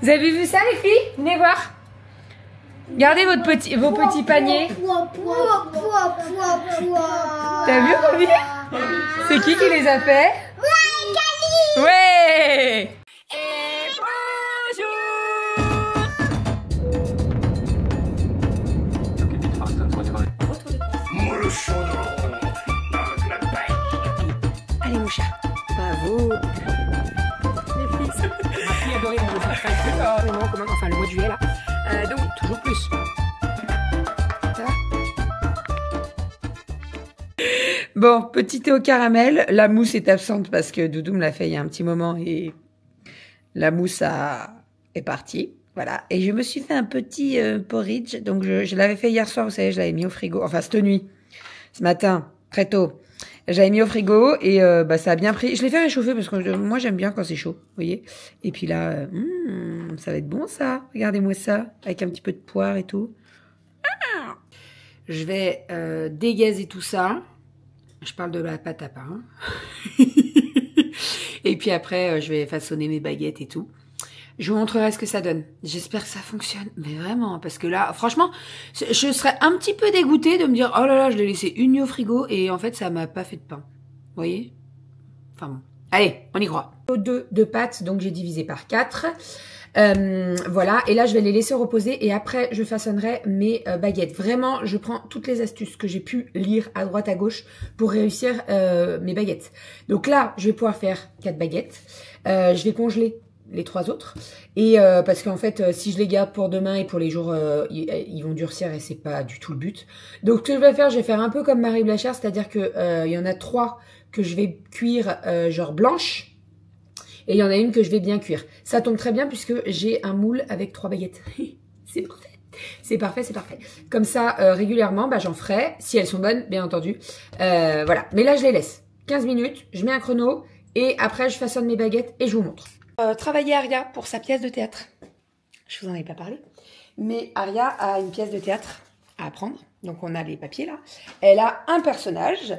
Vous avez vu ça les filles? Venez voir. Regardez vos petits paniers. T'as vu combien? C'est qui les a fait? Ouais. Et bonjour. Allez mon chat. Bravo. Ma fille adorait mon enfin le mois de juillet là. Donc toujours plus. Ça va? Bon, petit thé au caramel. La mousse est absente parce que Doudou me l'a fait il y a un petit moment et la mousse est partie. Voilà. Et je me suis fait un petit porridge. Donc je l'avais fait hier soir, vous savez, je l'avais mis au frigo. Enfin cette nuit, ce matin, très tôt. J'avais mis au frigo et ça a bien pris. Je l'ai fait réchauffer parce que moi j'aime bien quand c'est chaud, vous voyez. Et puis là, ça va être bon ça. Regardez-moi ça, avec un petit peu de poire et tout. Je vais dégazer tout ça. Je parle de la pâte à pain. Et puis après, je vais façonner mes baguettes et tout. Je vous montrerai ce que ça donne. J'espère que ça fonctionne. Mais vraiment, parce que là, franchement, je serais un petit peu dégoûtée de me dire « Oh là là, je l'ai laissé une nuit au frigo et en fait, ça m'a pas fait de pain. » Vous voyez? Enfin bon. Allez, on y croit. De pâtes, donc j'ai divisé par 4. Voilà, et là, je vais les laisser reposer et après, je façonnerai mes baguettes. Vraiment, je prends toutes les astuces que j'ai pu lire à droite, à gauche pour réussir mes baguettes. Donc là, je vais pouvoir faire 4 baguettes. Je vais congeler les 3 autres et parce qu'en fait si je les garde pour demain et pour les jours ils vont durcir et c'est pas du tout le but. Donc ce que je vais faire un peu comme Marie Blachère, c'est-à-dire que il y en a 3 que je vais cuire genre blanche et il y en a une que je vais bien cuire. Ça tombe très bien puisque j'ai un moule avec 3 baguettes. C'est parfait. C'est parfait, c'est parfait. Comme ça, régulièrement, j'en ferai, si elles sont bonnes, bien entendu. Voilà. Mais là, je les laisse 15 minutes, je mets un chrono et après, je façonne mes baguettes et je vous montre. Travailler Aria pour sa pièce de théâtre. Je vous en ai pas parlé. Mais Aria a une pièce de théâtre à apprendre. Donc, on a les papiers là. Elle a un personnage.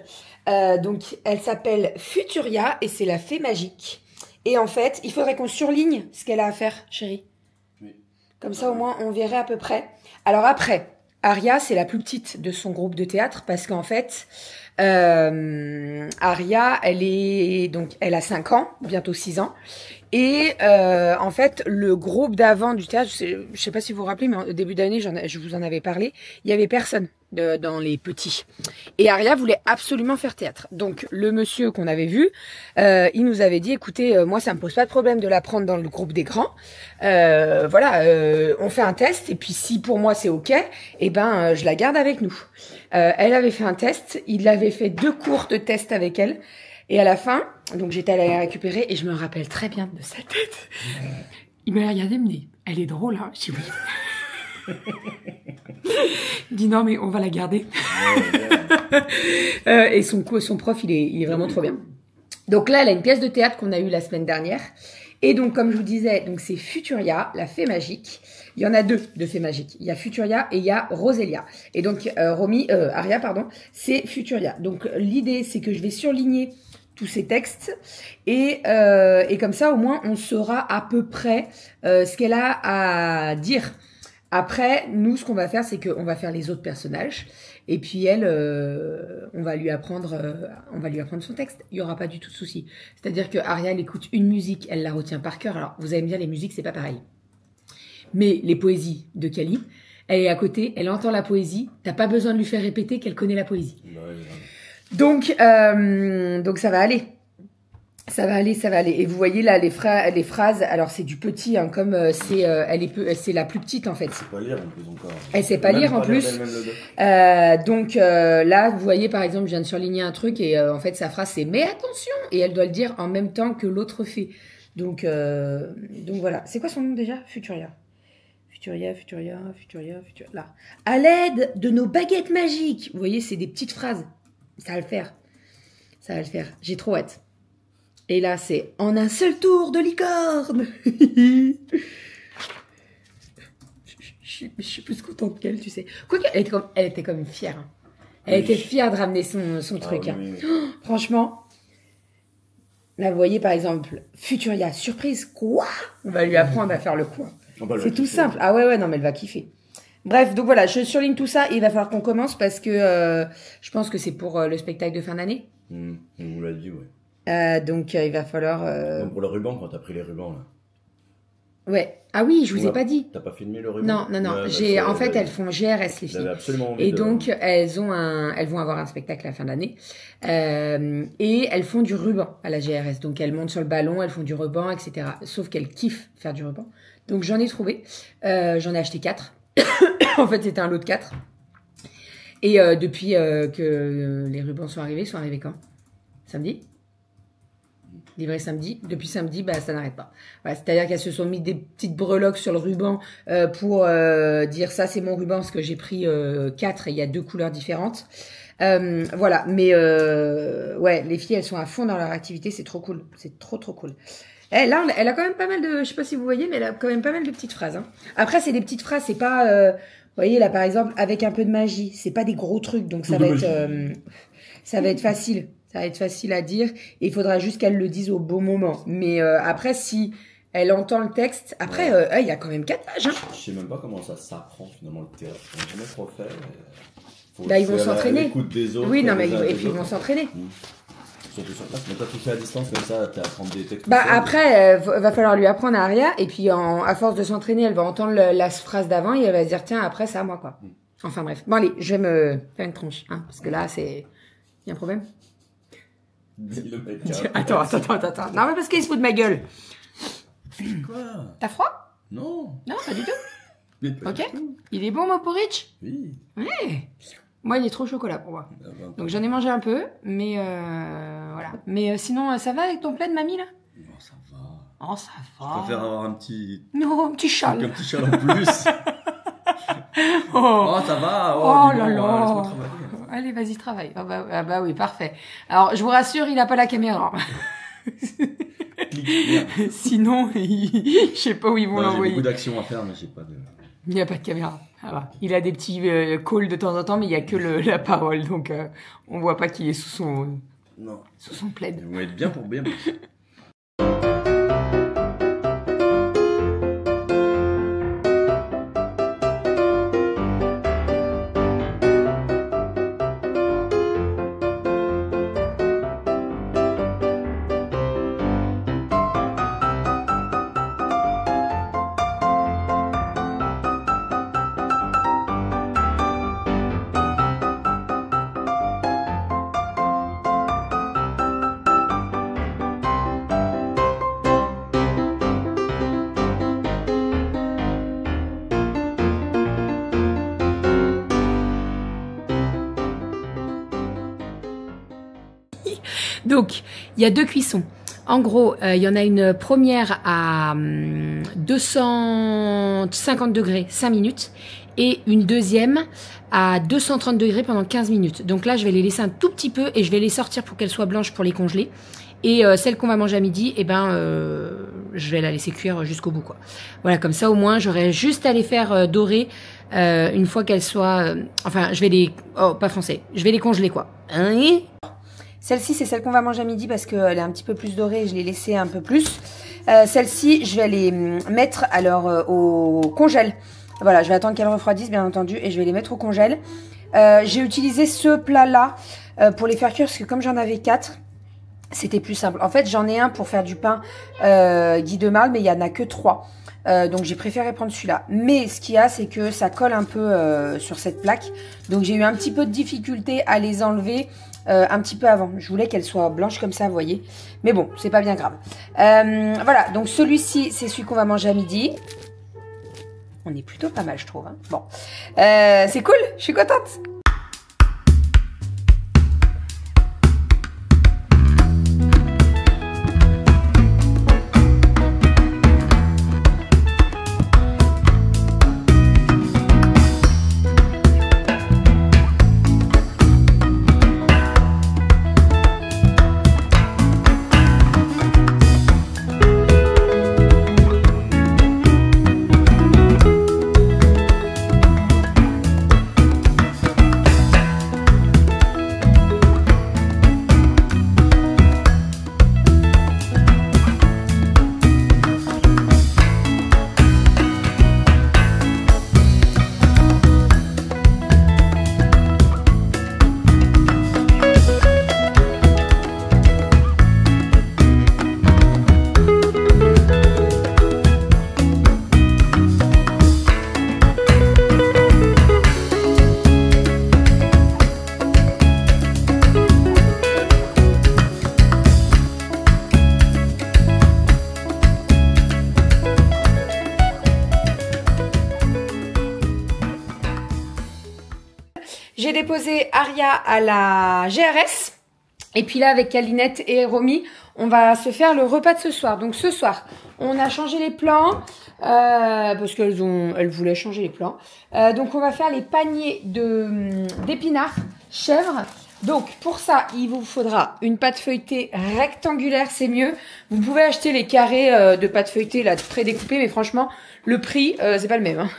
Donc, elle s'appelle Futuria et c'est la fée magique. Et en fait, il faudrait qu'on surligne ce qu'elle a à faire, chérie. Oui. Comme ça, au moins, on verrait à peu près. Alors après, Aria, c'est la plus petite de son groupe de théâtre parce qu'en fait, Aria, elle a 5 ans, bientôt 6 ans. Et en fait, le groupe d'avant du théâtre, je sais pas si vous vous rappelez, mais au début d'année, je vous en avais parlé, il y avait personne dans les petits. Et Aria voulait absolument faire théâtre. Donc le monsieur qu'on avait vu, il nous avait dit, écoutez, moi ça me pose pas de problème de la prendre dans le groupe des grands. Voilà, on fait un test et puis si pour moi c'est ok, eh ben je la garde avec nous. Elle avait fait un test, il avait fait 2 cours de test avec elle. Et à la fin, donc j'étais allée la récupérer et je me rappelle très bien de sa tête. Il m'a regardé, il me dit, elle est drôle, hein? Je dis oui. Il dit non, mais on va la garder. Et son prof, il est vraiment trop bien. Donc là, elle a une pièce de théâtre qu'on a eue la semaine dernière. Et donc, comme je vous disais, donc c'est Futuria, la fée magique. Il y en a 2 de fées magiques. Il y a Futuria et il y a Roselia. Et donc, Aria, pardon, c'est Futuria. Donc, l'idée, c'est que je vais surligner tous ces textes et comme ça, au moins, on saura à peu près ce qu'elle a à dire. Après, nous, ce qu'on va faire, c'est qu'on va faire les autres personnages. Et puis elle, on va lui apprendre son texte. Il y aura pas du tout de souci. C'est-à-dire que Aria, elle écoute une musique, elle la retient par cœur. Alors, vous allez me dire, les musiques, c'est pas pareil. Mais les poésies de Kali, elle est à côté, elle entend la poésie. T'as pas besoin de lui faire répéter qu'elle connaît la poésie. Donc ça va aller. Ça va aller, ça va aller. Et vous voyez là les phrases. Alors c'est du petit, hein, comme c'est la plus petite en fait. Elle sait pas lire en plus encore. Elle sait pas lire en plus. Donc là, vous voyez par exemple, je viens de surligner un truc et en fait sa phrase c'est mais attention et elle doit le dire en même temps que l'autre fait. Donc voilà. C'est quoi son nom déjà? Futuria. Futuria. Là. À l'aide de nos baguettes magiques. Vous voyez, c'est des petites phrases. Ça va le faire. Ça va le faire. J'ai trop hâte. Et là, c'est en un seul tour de licorne. Je suis plus contente qu'elle, tu sais. Quoique, elle était comme fière. Hein. Elle était fière de ramener son truc. Oui, hein. oui. Oh, franchement. Là, vous voyez, par exemple, Futuria, surprise, quoi? On va lui apprendre à faire le quoi. C'est tout simple. Ah ouais, non, mais elle va kiffer. Bref, donc voilà, je surligne tout ça et il va falloir qu'on commence parce que je pense que c'est pour le spectacle de fin d'année. On vous l'a dit, ouais. Donc il va falloir... Donc pour le ruban, quand t'as pris les rubans, là. Ouais. Ah oui, je vous ai pas dit. T'as pas filmé le ruban? Non. En fait, elles font GRS, les filles. Absolument envie et donc, elles vont avoir un spectacle à la fin d'année. Et elles font du ruban à la GRS. Donc, elles montent sur le ballon, elles font du ruban, etc. Sauf qu'elles kiffent faire du ruban. Donc, j'en ai trouvé. J'en ai acheté 4. En fait, c'était un lot de 4. Et depuis que les rubans sont arrivés quand? Samedi? Livré samedi. Depuis samedi, bah, ça n'arrête pas. Voilà, c'est-à-dire qu'elles se sont mis des petites breloques sur le ruban pour dire ça, c'est mon ruban, parce que j'ai pris 4 et il y a 2 couleurs différentes. Voilà, mais ouais, les filles, elles sont à fond dans leur activité, c'est trop cool. C'est trop cool. Là, elle a quand même pas mal de... Je sais pas si vous voyez, mais elle a quand même pas mal de petites phrases. Hein. Après, c'est des petites phrases, c'est pas... vous voyez, là, par exemple, avec un peu de magie. C'est pas des gros trucs, donc ça va être facile. Ça va être facile à dire. Et il faudra juste qu'elle le dise au bon moment. Mais après, si elle entend le texte... Après, il y a quand même 4 pages. Hein. Je sais même pas comment ça s'apprend, finalement, le théâtre. On n'a jamais trop fait. Bah, ils vont s'entraîner. Oui, non, mais et puis ils vont s'entraîner. Surtout sur place. Mais toi, tu fais à distance comme ça, tu apprends des textes. Bah après, va falloir lui apprendre à Aria. Et puis, à force de s'entraîner, elle va entendre la phrase d'avant et elle va se dire, tiens, après, c'est à moi, quoi. Enfin, bref. Bon, allez, je vais me faire une tronche. Hein, parce que là, c'est... Il y a un problème? Dis le mec. Attends. Non, mais parce qu'il se fout de ma gueule. Quoi? T'as froid? Non. Non, pas du tout. Mais pas Ok. du tout. Il est bon, mon porridge? Oui. Ouais. Moi, il est trop chocolat pour moi. Donc, j'en ai mangé un peu, mais voilà. Mais sinon, ça va avec ton plaid, mamie, là? Non, ça va. Oh, ça va. Je préfère avoir un petit... Non, un petit châle. Un petit châle en plus. Oh, ça va. Oh dis là donc, là. laisse-moi travailler. Allez, vas-y, travaille. Ah bah oui, parfait. Alors, je vous rassure, il n'a pas la caméra. Sinon, je sais pas où ils vont l'envoyer. J'ai beaucoup d'actions à faire, mais j'ai pas de... Il n'y a pas de caméra. Ah bah. Il a des petits calls de temps en temps, mais il n'y a que la parole. Donc, on voit pas qu'il est sous son plaid. Ils vont être bien pour bien. Donc, il y a 2 cuissons. En gros, il y en a une première à 250 degrés, 5 minutes. Et une deuxième à 230 degrés pendant 15 minutes. Donc là, je vais les laisser un tout petit peu et je vais les sortir pour qu'elles soient blanches pour les congeler. Et celle qu'on va manger à midi, je vais la laisser cuire jusqu'au bout, quoi. Voilà, comme ça, au moins, j'aurai juste à les faire dorer une fois qu'elles soient... enfin, je vais les... Oh, pas français. Je vais les congeler, quoi. Hein? Celle-ci, c'est celle qu'on va manger à midi parce qu'elle est un petit peu plus dorée et je l'ai laissée un peu plus. Celle-ci, je vais les mettre alors au congèle. Voilà, je vais attendre qu'elles refroidissent, bien entendu, et je vais les mettre au congèle. J'ai utilisé ce plat-là pour les faire cuire parce que comme j'en avais 4, c'était plus simple. En fait, j'en ai un pour faire du pain Guy de Marle, mais il n'y en a que 3. Donc j'ai préféré prendre celui-là. Mais ce qu'il y a, c'est que ça colle un peu sur cette plaque. Donc j'ai eu un petit peu de difficulté à les enlever un petit peu avant. Je voulais qu'elles soient blanches comme ça, vous voyez. Mais bon, c'est pas bien grave. Voilà, donc celui-ci, c'est celui qu'on va manger à midi. On est plutôt pas mal, je trouve. Hein. Bon, c'est cool, je suis contente. J'ai déposé Aria à la GRS. Et puis là, avec Calinette et Romy, on va se faire le repas de ce soir. Donc ce soir, on a changé les plans parce qu'elles voulaient changer les plans. Donc on va faire les paniers d'épinards chèvre. Donc pour ça, il vous faudra une pâte feuilletée rectangulaire, c'est mieux. Vous pouvez acheter les carrés de pâte feuilletée là prédécoupés, mais franchement, le prix, c'est pas le même. Hein.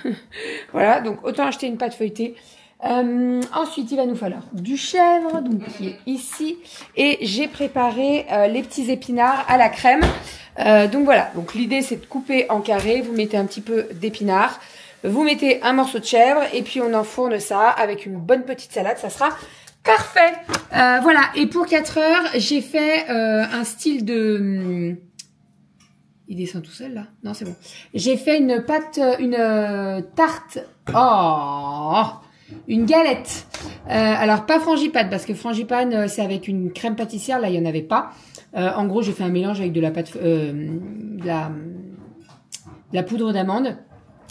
Voilà, donc autant acheter une pâte feuilletée. Ensuite, il va nous falloir du chèvre, donc qui est ici, et j'ai préparé les petits épinards à la crème. Donc voilà, donc l'idée c'est de couper en carré, vous mettez un petit peu d'épinards, vous mettez un morceau de chèvre, et puis on enfourne ça avec une bonne petite salade, ça sera parfait. Voilà, et pour 4 heures, j'ai fait un style de... Il descend tout seul là? Non, c'est bon. J'ai fait une tarte. Oh, une galette. Alors pas frangipane parce que frangipane c'est avec une crème pâtissière. Là il y en avait pas. En gros j'ai fait un mélange avec de la pâte, de la poudre d'amande.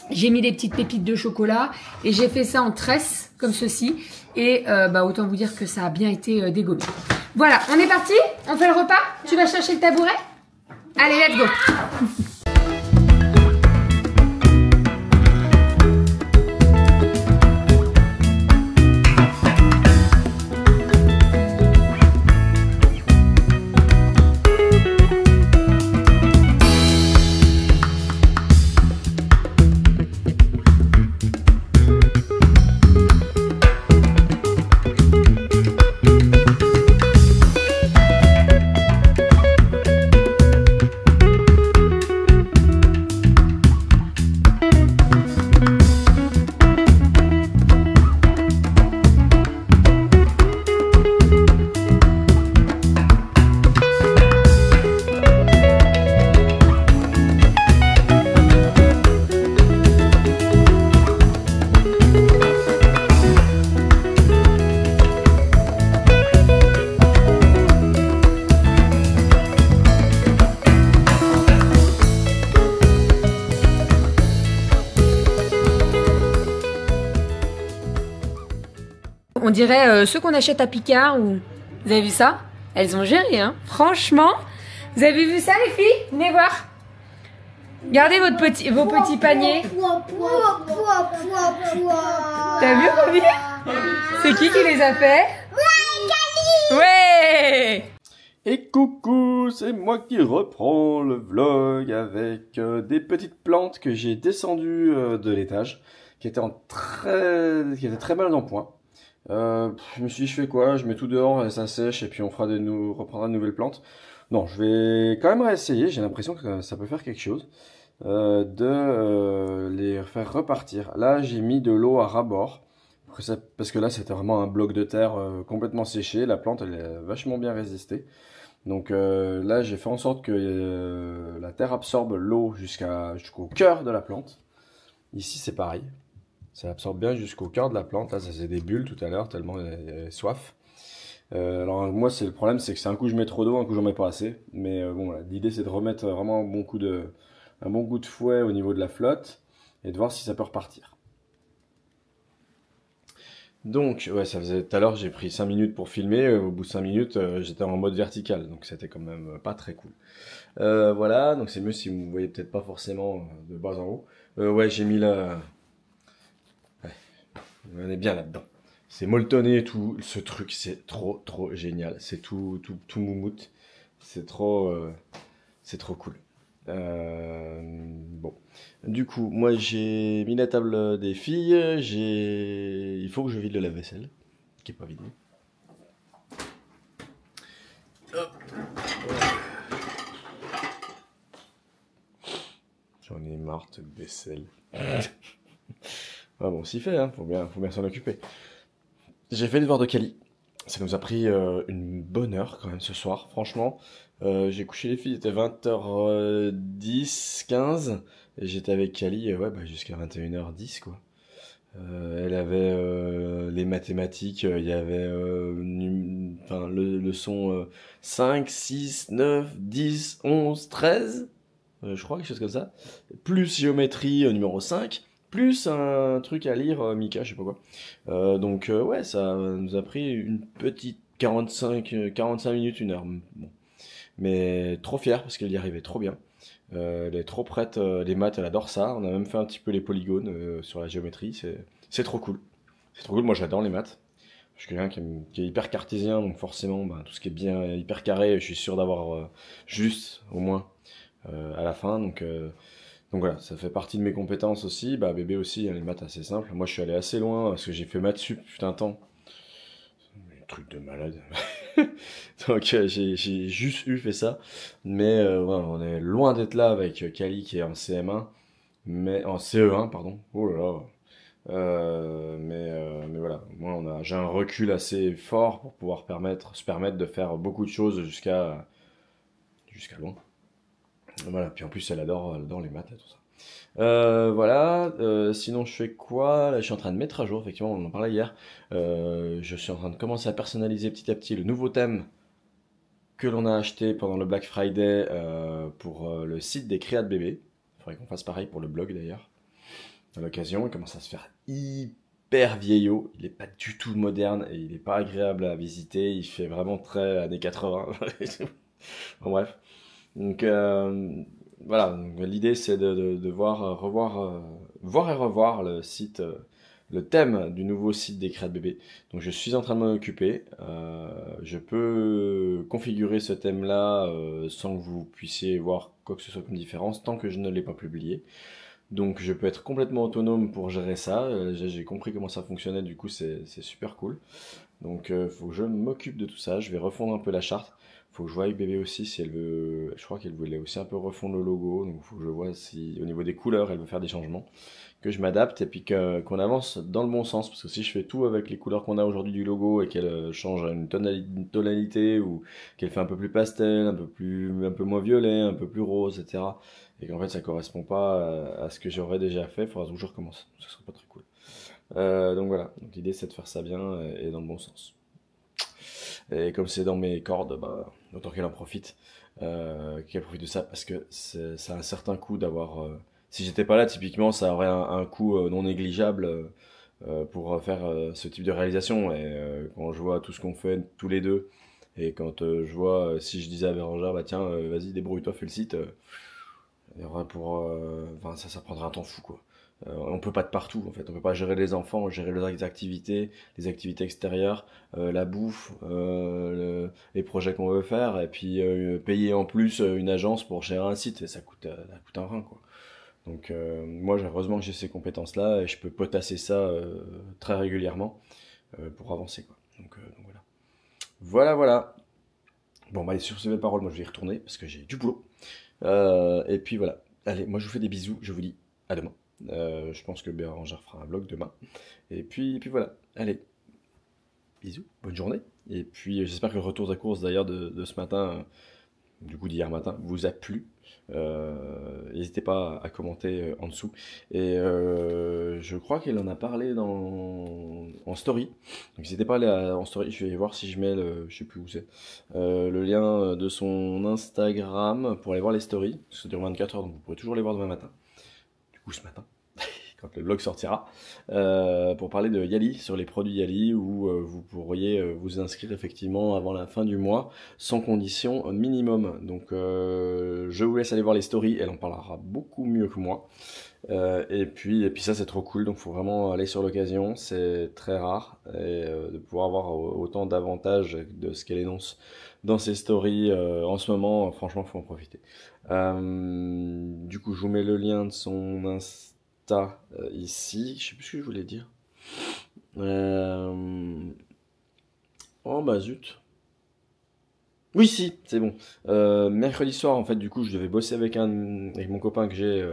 J'ai mis des petites pépites de chocolat et j'ai fait ça en tresse comme ceci. Et autant vous dire que ça a bien été dégommé. Voilà, on est parti. On fait le repas. Tu vas chercher le tabouret? Allez, let's go. On dirait ceux qu'on achète à Picard ou... Vous avez vu ça? Elles ont géré, hein. Franchement, vous avez vu ça les filles? Venez voir. Gardez vos petits paniers. T'as vu, Romy? C'est qui les a fait? Ouais! Et coucou, c'est moi qui reprends le vlog avec des petites plantes que j'ai descendues de l'étage, qui étaient très mal en point. Je me suis dit, je fais quoi? Je mets tout dehors et ça sèche et puis on reprendra de nouvelles plantes. Non, je vais quand même réessayer. J'ai l'impression que ça peut faire quelque chose de les faire repartir. Là, j'ai mis de l'eau à ras-bord parce que là, c'était vraiment un bloc de terre complètement séché. La plante, elle est vachement bien résistée. Donc là, j'ai fait en sorte que la terre absorbe l'eau jusqu'au cœur de la plante. Ici, c'est pareil. Ça absorbe bien jusqu'au cœur de la plante. Là, ça faisait des bulles tout à l'heure, tellement il y avait soif. Alors moi, le problème, c'est que c'est un coup je mets trop d'eau, un coup j'en mets pas assez. Mais bon, voilà, l'idée c'est de remettre vraiment un bon coup de fouet au niveau de la flotte et de voir si ça peut repartir. Donc, ouais, ça faisait tout à l'heure, j'ai pris 5 minutes pour filmer. Au bout de 5 minutes, j'étais en mode vertical, donc c'était quand même pas très cool. Voilà, donc c'est mieux si vous ne voyez peut-être pas forcément de bas en haut. Ouais, j'ai mis la... Ouais, on est bien là-dedans. C'est molletonné et tout, ce truc c'est trop génial, c'est tout moumoute, c'est trop cool. Bon, du coup, moi j'ai mis la table des filles, il faut que je vide le lave-vaisselle, qui est pas vidé. Hop. J'en ai marre de vaisselle. Ah bon, s'y fait, hein, faut bien s'en occuper. J'ai fait les devoirs de Cali. Ça nous a pris une bonne heure quand même ce soir, franchement. J'ai couché les filles, il était 20h10, 15. Et j'étais avec Cali jusqu'à 21h10 quoi. Elle avait les mathématiques, il y avait le leçon 5, 6, 9, 10, 11, 13. Je crois quelque chose comme ça. Plus géométrie numéro 5. plus un truc à lire, Mika, je sais pas quoi. Donc ouais, ça nous a pris une petite 45 minutes, 1 heure. Bon. Mais trop fier parce qu'elle y arrivait trop bien. Elle est trop prête, les maths, elle adore ça. On a même fait un petit peu les polygones sur la géométrie. C'est trop cool. C'est trop cool, moi j'adore les maths. Je suis quelqu'un qui est hyper cartésien, donc forcément, bah, tout ce qui est bien hyper carré, je suis sûr d'avoir juste, au moins, à la fin. Donc voilà, ça fait partie de mes compétences aussi. Bah, bébé aussi, hein, les maths assez simples. Moi je suis allé assez loin parce que j'ai fait maths sup, putain, un temps. Truc de malade. Donc j'ai juste eu fait ça. Mais ouais, on est loin d'être là avec Kali qui est en CM1, mais en CE1, pardon. Oh là là. Mais voilà, moi j'ai un recul assez fort pour pouvoir se permettre de faire beaucoup de choses jusqu'à loin. Voilà, puis en plus elle adore les maths et tout ça. Voilà, sinon je fais quoi? Là, je suis en train de mettre à jour, effectivement, on en parlait hier. Je suis en train de commencer à personnaliser petit à petit le nouveau thème que l'on a acheté pendant le Black Friday pour le site des créas de bébés. Il faudrait qu'on fasse pareil pour le blog d'ailleurs. À l'occasion, il commence à se faire hyper vieillot. Il n'est pas du tout moderne et il n'est pas agréable à visiter. Il fait vraiment très années 80. Bon, bref. Donc voilà, donc, l'idée c'est de voir et revoir le site, le thème du nouveau site des créas de bébés. Donc je suis en train de m'en occuper. Je peux configurer ce thème-là sans que vous puissiez voir quoi que ce soit comme différence tant que je ne l'ai pas publié. Donc je peux être complètement autonome pour gérer ça. J'ai compris comment ça fonctionnait, du coup c'est super cool. Donc faut que je m'occupe de tout ça. Je vais refondre un peu la charte. Faut que je vois avec bébé aussi si elle veut. Je crois qu'elle voulait aussi un peu refondre le logo. Donc faut que je vois si au niveau des couleurs elle veut faire des changements. Que je m'adapte et puis qu'on avance dans le bon sens. Parce que si je fais tout avec les couleurs qu'on a aujourd'hui du logo et qu'elle change une tonalité ou qu'elle fait un peu plus pastel, un peu moins violet, un peu plus rose, etc. Et qu'en fait ça correspond pas à ce que j'aurais déjà fait, il faudra toujours que je recommence. Ce serait pas très cool. Donc voilà, donc l'idée c'est de faire ça bien et dans le bon sens. Et comme c'est dans mes cordes, bah, autant qu'elle profite de ça, parce que ça a un certain coût d'avoir. Si j'étais pas là, typiquement, ça aurait un coût non négligeable pour faire ce type de réalisation. Et quand je vois tout ce qu'on fait tous les deux, et quand je vois si je disais à Bérangère, bah tiens, vas-y, débrouille-toi, fais le site, il y aurait enfin, ça prendrait un temps fou, quoi. On peut pas de partout en fait, on peut pas gérer les enfants, gérer les activités extérieures, la bouffe, les projets qu'on veut faire, et puis payer en plus une agence pour gérer un site, et ça coûte un rein quoi. Donc moi heureusement que j'ai ces compétences là et je peux potasser ça très régulièrement pour avancer quoi. Donc voilà. Voilà. Bon bah allez, sur ces belles paroles, moi je vais y retourner parce que j'ai du boulot. Et puis voilà. Allez, moi je vous fais des bisous, je vous dis à demain. Je pense que Bérangère fera un vlog demain. Et puis voilà. Allez, bisous, bonne journée. Et puis j'espère que le retour de la course d'ailleurs de ce matin, du coup d'hier matin, vous a plu. N'hésitez pas à commenter en dessous. Et je crois qu'elle en a parlé en story. Donc n'hésitez pas à aller en story. Je vais voir si je mets je sais plus où c'est, le lien de son Instagram pour aller voir les stories. Ça dure 24 heures, donc vous pourrez toujours les voir demain matin. Du coup ce matin, quand le vlog sortira, pour parler de Yali, sur les produits Yali, où vous pourriez vous inscrire effectivement avant la fin du mois, sans condition minimum. Donc je vous laisse aller voir les stories, elle en parlera beaucoup mieux que moi. Et puis ça c'est trop cool, donc faut vraiment aller sur l'occasion, c'est très rare, et de pouvoir avoir autant d'avantages de ce qu'elle énonce dans ses stories en ce moment, franchement faut en profiter. Du coup je vous mets le lien de son Insta ici, je sais plus ce que je voulais dire. Oh bah zut. Oui si, c'est bon. Mercredi soir en fait du coup je devais bosser avec mon copain que j'ai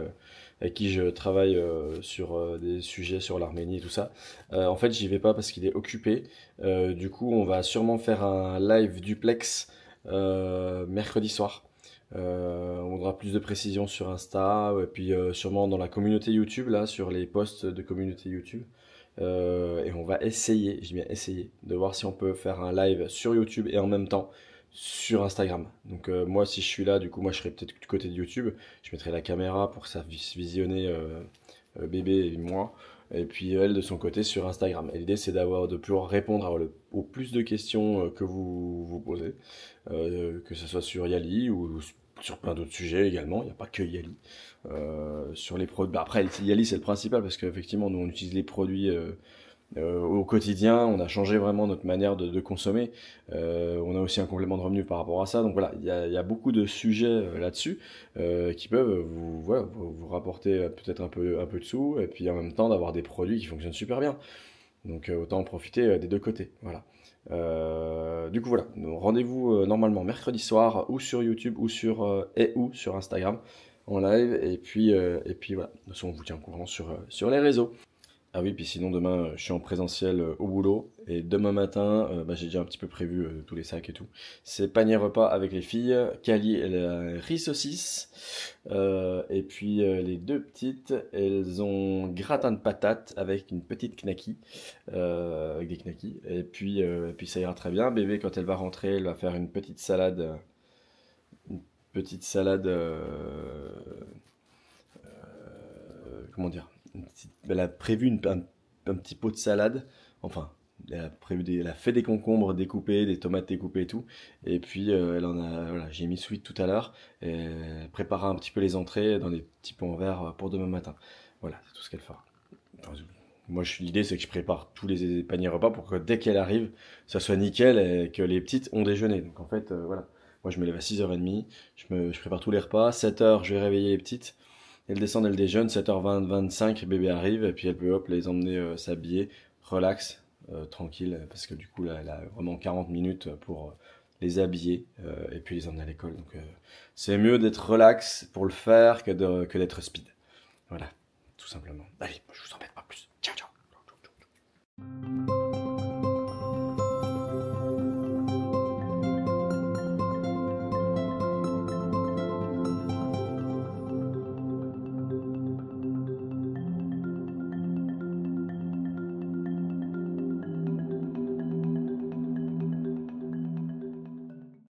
avec qui je travaille sur des sujets sur l'Arménie et tout ça. En fait, j'y vais pas parce qu'il est occupé. Du coup, on va sûrement faire un live duplex mercredi soir. On aura plus de précisions sur Insta, et puis sûrement dans la communauté YouTube, là, sur les posts de communauté YouTube. Et on va essayer, je dis bien essayer, de voir si on peut faire un live sur YouTube et en même temps sur Instagram. Donc moi si je suis là, du coup moi je serai peut-être du côté de YouTube, je mettrai la caméra pour que ça puisse visionner bébé et moi. Et puis elle de son côté sur Instagram. Et l'idée c'est de pouvoir répondre au plus de questions que vous vous posez, que ce soit sur Yali ou sur plein d'autres sujets également. Il n'y a pas que Yali. Sur les produits. Bah, après Yali c'est le principal parce qu'effectivement nous on utilise les produits au quotidien, on a changé vraiment notre manière de consommer. On a aussi un complément de revenu par rapport à ça. Donc voilà, il y a beaucoup de sujets là-dessus qui peuvent vous rapporter peut-être un peu de sous et puis en même temps d'avoir des produits qui fonctionnent super bien. Donc autant en profiter des deux côtés. Voilà. Du coup voilà, rendez-vous normalement mercredi soir ou sur YouTube ou sur Instagram en live et puis voilà. De toute façon on vous tient au courant sur les réseaux. Ah oui, puis sinon demain je suis en présentiel au boulot et demain matin j'ai déjà un petit peu prévu tous les sacs et tout. C'est panier repas avec les filles, Kali elle a riz saucisse et puis les deux petites elles ont gratin de patates avec une petite knacky avec des knackis et puis ça ira très bien. Bébé quand elle va rentrer elle va faire une petite salade comment dire elle a prévu un petit pot de salade. Enfin, elle a fait des concombres découpés, des tomates découpées et tout. Et puis, voilà, j'ai mis sous vide tout à l'heure. Et elle préparera un petit peu les entrées dans des petits pots en verre pour demain matin. Voilà, c'est tout ce qu'elle fera. Enfin, moi, l'idée, c'est que je prépare tous les paniers repas pour que dès qu'elle arrive, ça soit nickel et que les petites ont déjeuné. Donc, en fait, voilà. Moi, je me lève à 6h30. Je prépare tous les repas. 7h, je vais réveiller les petites. Elles descendent, elles déjeunent, 7h20, 25, bébé arrive, et puis elle peut les emmener s'habiller, relax, tranquille, parce que du coup, là, elle a vraiment 40 minutes pour les habiller, et puis les emmener à l'école. Donc, c'est mieux d'être relax pour le faire que d'être speed. Voilà, tout simplement. Allez, je vous embête pas plus. Ciao, ciao.